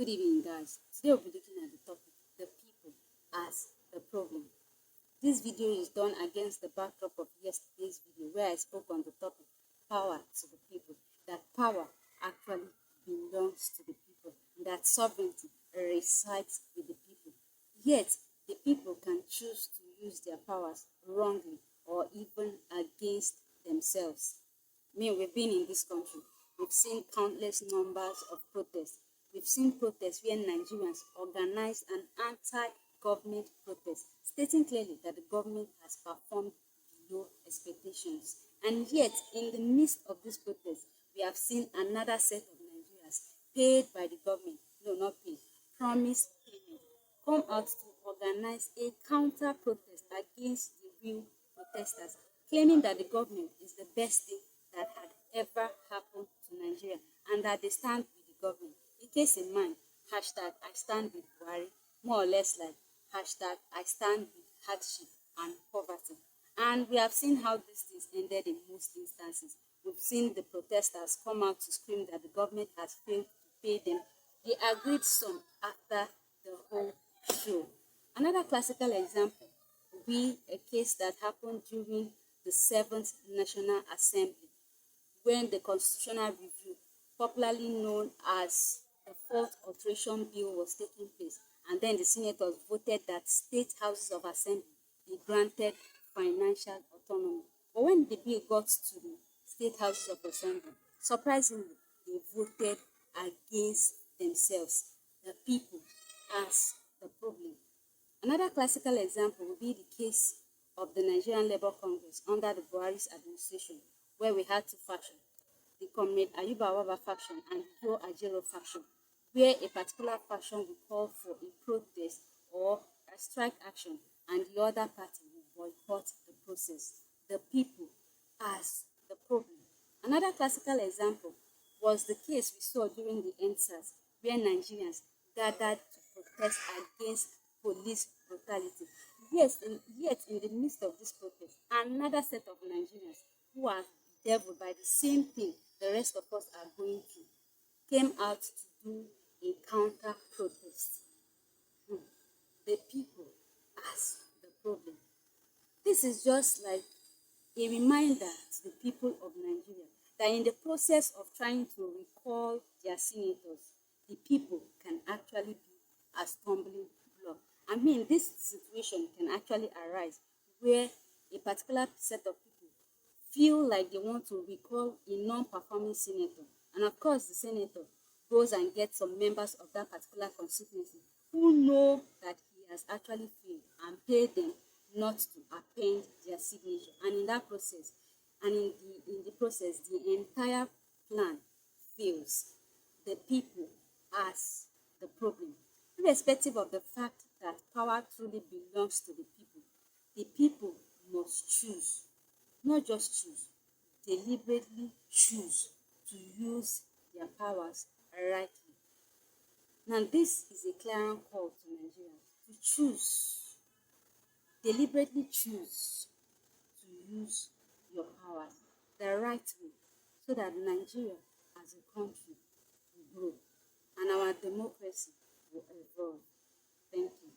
Good evening, guys. Today we'll be looking at the topic, the people as the problem. This video is done against the backdrop of yesterday's video where I spoke on the topic, power to the people, that power actually belongs to the people, and that sovereignty resides with the people. Yet, the people can choose to use their powers wrongly or even against themselves. We've been in this country. We've seen countless numbers of protests. We've seen protests where Nigerians organized an anti-government protest, stating clearly that the government has performed below expectations. And yet, in the midst of this protest, we have seen another set of Nigerians paid by the government, no, not paid, promised payment, come out to organize a counter protest against the real protesters, claiming that the government is the best thing that had ever happened to Nigeria and that they stand with the government. In case in mind, hashtag I stand with Buhari, more or less like hashtag I stand with hardship and poverty. And we have seen how these things ended in most instances. We've seen the protesters come out to scream that the government has failed to pay them the agreed sum after the whole show. Another classical example will be a case that happened during the Seventh National Assembly when the Constitutional Review, popularly known as the Fourth Alteration Bill, was taking place, and then the senators voted that state houses of assembly be granted financial autonomy. But when the bill got to the state houses of assembly, surprisingly, they voted against themselves, the people, as the problem. Another classical example would be the case of the Nigerian Labour Congress under the Buhari's administration, where we had two factions, the Comrade Ayuba Awaba faction and the Joe Ajero faction, where a particular faction will call for a protest or a strike action, and the other party will boycott the process. The people as the problem. Another classical example was the case we saw during the EndSARS, where Nigerians gathered to protest against police brutality. Yet in the midst of this protest, another set of Nigerians who are bedeviled by the same thing the rest of us are going through came out to do a counter protest. The people as the problem. This is just like a reminder to the people of Nigeria that in the process of trying to recall their senators, the people can actually be a stumbling block. This situation can actually arise where a particular set of people feel like they want to recall a non-performing senator. And of course, the senator goes and gets some members of that particular constituency who know that he has actually failed and pay them not to append their signature. And in that process, and in the process, the entire plan fails. The people as the problem. Irrespective of the fact that power truly belongs to the people must choose, not just choose, deliberately choose to use their powers rightly. Now, this is a clarion call to Nigerians to choose, deliberately choose to use your powers the right way so that Nigeria as a country will grow and our democracy will evolve. Thank you.